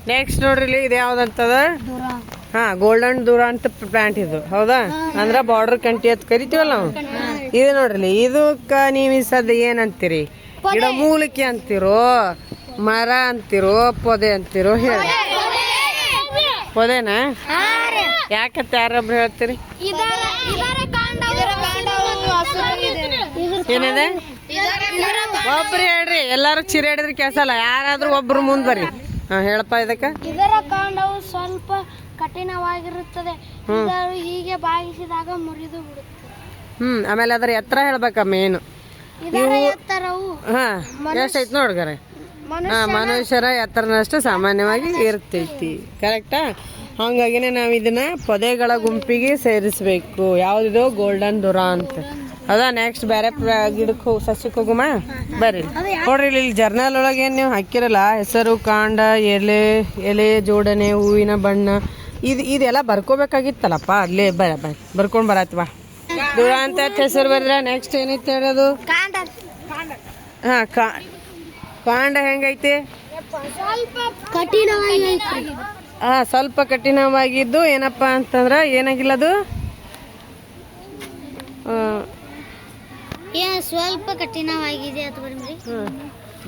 next ನೋಡ್ರಿ ಇಲ್ಲಿ ಇದು ಯಾವ್ದಂತದ ಹಾ ಗೋಲ್ಡನ್ ದೂರ ಅಂತ ಪ್ಲಾಂಟ್ ಇದು ಹೌದಾ ಅಂದ್ರ ಬಾರ್ಡರ್ ಕಂಟಿ ಅಂತ ಕರಿತೀವಲ್ಲ ನಾವು ಇದು ನೋಡ್ರಿ ಇದಕ್ಕ ನೀವು ಈ ಸದ್ಯ ಏನಂತೀರಿ ಗಿಡ ಮೂಲಿಕೆ ಅಂತಿರೋ ಮರ ಅಂತಿರೋ ಪೊದೆ ಅಂತಿರೋ ಹೇಳಿ ಪೊದೆನಾ ಯಾಕಂತ ಯಾರೊಬ್ರು ಹೇಳ್ತೀರಿ ಏನಿದೆ ಒಬ್ರು ಹೇಳ್ರಿ ಎಲ್ಲಾರು ಚಿರಾಡಿದ್ರೆ ಕೆಲ್ಸಲ್ಲ ಯಾರಾದ್ರೂ ಒಬ್ರು ಮುಂದ್ ಬರ್ರಿ ಹಾ ಹೇಳಪ್ಪ ಇದಕ್ಕ ಇದರ ಕಾಂಡವು ಸ್ವಲ್ಪ ಕಠಿಣವಾಗಿರುತ್ತದೆ ಹೀಗೆ ಬಾಗಿಸಿದಾಗ ಮುರಿದು ಬಿಡುತ್ತದೆ ಆಮೇಲೆ ಅದ್ರ ಎತ್ತರ ಹೇಳ್ಬೇಕ ಮೇನು ಹಾ ಎಷ್ಟೈತಿ ನೋಡ್ಗಾರೆ ಹಾ ಮನುಷ್ಯರ ಎತ್ತರನಷ್ಟು ಸಾಮಾನ್ಯವಾಗಿ ಇರ್ತೈತಿ ಕರೆಕ್ಟಾ ಹಂಗಾಗಿನೇ ನಾವು ಇದನ್ನ ಪೊದೆಗಳ ಗುಂಪಿಗೆ ಸೇರಿಸ್ಬೇಕು ಯಾವ್ದಿದು ಗೋಲ್ಡನ್ ದುರ ಅಂತ ಹೌದಾ ನೆಕ್ಸ್ಟ್ ಬೇರೆ ಗಿಡಕ್ಕೆ ಸಸ್ಯಕ್ಕೆ ಹೋಗುಮ ಬರ್ರಿ ನೋಡ್ರಿ ಇಲ್ಲಿ ಜರ್ನಲ್ ಒಳಗೆ ಏನು ನೀವು ಹಾಕಿರಲ್ಲ ಹೆಸರು ಕಾಂಡ ಎಲೆ ಜೋಡಣೆ ಹೂವಿನ ಬಣ್ಣ ಇದೆಲ್ಲ ಬರ್ಕೋಬೇಕಾಗಿತ್ತಲ್ಲಪ್ಪ ಅಲ್ಲೇ ಬರ್ಕೊಂಡ್ ಬರತ್ವಾ ದುರ ಅಂತ ಹೆಸರು ಬರ್ರ ನೆಕ್ಸ್ಟ್ ಏನಿತ್ತು ಹೇಳೋದು ಹಾ ಕಾಂಡ ಹೆಂಗೈತಿ ಹಾ ಸ್ವಲ್ಪ ಕಠಿಣವಾಗಿದ್ದು ಏನಪ್ಪಾ ಅಂತಂದ್ರ ಏನಾಗಿಲ್ಲದು ಸ್ವಲ್ಪ ಕಠಿಣವಾಗಿದೆ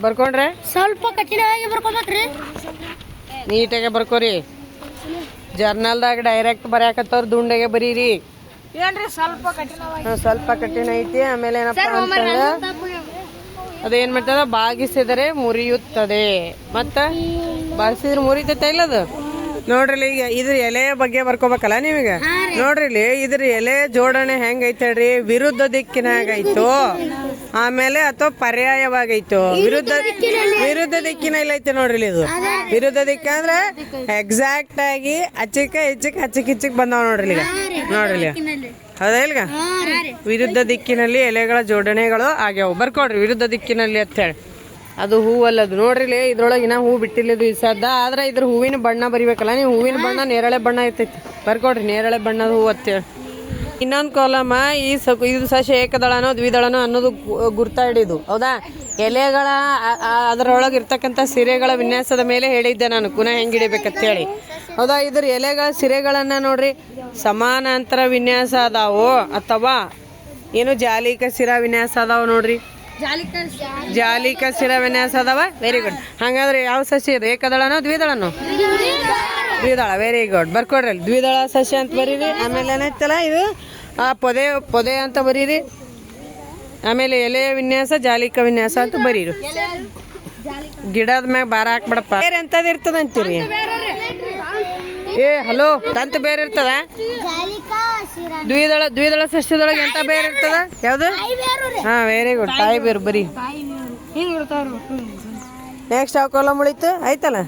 ಬರ್ಕೊಂಡ್ರೆ ಸ್ವಲ್ಪ ಕಠಿಣವಾಗಿ ಬರ್ಕೋಬೇಕ್ರಿ ನೀಟಾಗೆ ಬರ್ಕೋರಿ ಜರ್ನಲ್ದಾಗ ಡೈರೆಕ್ಟ್ ಬರ್ಯಾಕತ್ತವ್ರ ದುಂಡೆಗೆ ಬರೀರಿ ಸ್ವಲ್ಪ ಕಠಿಣ ಐತಿ ಆಮೇಲೆ ಏನಪ್ಪಾ ಅಂತಂದ್ರ ಅದೇನ್ ಮಾಡ್ತದ ಬಾಗಿಸಿದರೆ ಮುರಿಯುತ್ತದೆ ಮತ್ತ ಬಾಗಿಸಿದ್ರೆ ಮುರಿತೈತೆ ಇಲ್ಲದು ನೋಡ್ರಿ ಈಗ ಇದ್ರ ಎಲೆ ಬಗ್ಗೆ ಬರ್ಕೋಬೇಕಲ್ಲ ನೀವೀಗ ನೋಡ್ರಿ ಇಲ್ಲಿ ಇದ್ರ ಎಲೆ ಜೋಡಣೆ ಹೆಂಗೈತೆ ಹೇಳ್ರಿ ವಿರುದ್ಧ ದಿಕ್ಕಿನಾಗೈತೋ ಆಮೇಲೆ ಅಥವಾ ಪರ್ಯಾಯವಾಗೈತೋ ವಿರುದ್ಧ ದಿಕ್ಕಿನಲ್ಲಿ ಐತೆ ನೋಡ್ರಿ ಇದು ವಿರುದ್ಧ ದಿಕ್ಕ ಅಂದ್ರೆ ಎಕ್ಸಾಕ್ಟ್ ಆಗಿ ಹಚ್ಚಿಕ್ ಬಂದಾವ ನೋಡ್ರಿ ಈಗ ನೋಡ್ರಿ ಹೌದಾ ಇಲ್ಗ ವಿರುದ್ಧ ದಿಕ್ಕಿನಲ್ಲಿ ಎಲೆಗಳ ಜೋಡಣೆಗಳು ಆಗ್ಯಾವ ಬರ್ಕೊಡ್ರಿ ವಿರುದ್ಧ ದಿಕ್ಕಿನಲ್ಲಿ ಅಂತ ಹೇಳಿ ಅದು ಹೂವಲ್ಲದು ನೋಡ್ರಿ ಇದ್ರೊಳಗಿನ ಹೂ ಬಿಟ್ಟಿಲ್ಲದು ಈ ಸದ್ದ ಆದ್ರೆ ಇದ್ರ ಹೂವಿನ ಬಣ್ಣ ಬರಿಬೇಕಲ್ಲ ನೀವು ಹೂವಿನ ಬಣ್ಣ ನೇರಳೆ ಬಣ್ಣ ಇರ್ತೈತಿ ಬರ್ಕೊಡ್ರಿ ನೇರಳೆ ಬಣ್ಣದ ಹೂ ಅಂತೇಳಿ ಇನ್ನೊಂದು ಕಾಲಮ ಇದು ಸಸ್ಯ ಏಕದಳನೋ ದ್ವಿದಳನೋ ಅನ್ನೋದು ಗುರ್ತಾ ಹಿಡಿದು ಹೌದಾ ಎಲೆಗಳ ಅದರೊಳಗೆ ಇರ್ತಕ್ಕಂಥ ಸಿರೆಗಳ ವಿನ್ಯಾಸದ ಮೇಲೆ ಹೇಳಿದ್ದೆ ನಾನು ಪುನಃ ಹೆಂಗೆ ಹಿಡಿಬೇಕಂತ ಹೇಳಿ ಹೌದಾ ಇದ್ರ ಎಲೆಗಳ ಸಿರೆಗಳನ್ನ ನೋಡ್ರಿ ಸಮಾನಾಂತರ ವಿನ್ಯಾಸ ಅದಾವೋ ಅಥವಾ ಏನು ಜಾಲಿಕ ಸಿರಾ ವಿನ್ಯಾಸ ಅದಾವ ನೋಡ್ರಿ ಜಾಲಿಕ ಸಿರಾ ವಿನ್ಯಾಸ ಅದಾವ ವೆರಿ ಗುಡ್ ಹಂಗಾದ್ರೆ ಯಾವ ಸಸ್ಯ ಇದು ಏಕದಳನೋ ದ್ವಿದಳನೋ ದ್ವಿದಳ ವೆರಿ ಗುಡ್ ಬರ್ಕೊಡ್ರಿ ಅಲ್ಲಿ ದ್ವಿದಳ ಸಸ್ಯ ಅಂತ ಬರೀರಿ ಆಮೇಲೆ ಏನೈತಲ್ಲ ಇದು ಆ ಪೊದೆ ಅಂತ ಬರೀರಿ ಆಮೇಲೆ ಎಲೆ ವಿನ್ಯಾಸ ಜಾಲಿಕ ವಿನ್ಯಾಸ ಅಂತ ಬರೀರಿ ಗಿಡದ ಮ್ಯಾಗ ಬಾರ ಹಾಕ್ಬಿಡಪ್ಪ ಬೇರೆ ಎಂತದ್ ಇರ್ತದ ಅಂತೀರಿ ಹಲೋ ತಂತ ಬೇರೆ ಇರ್ತದ ದ್ವಿದಳ ಸಸ್ಯದೊಳಗೆ ಎಂತ ಬೇರೆ ಇರ್ತದ ಯಾವ್ದು ಹಾ ವೆರಿ ಗುಡ್ ತಾಯಿ ಬೇರು ಬರೀ ನೆಕ್ಸ್ಟ್ ಯಾವ ಕಾಲಮ್ ಉಳಿತು ಆಯ್ತಲ್ಲ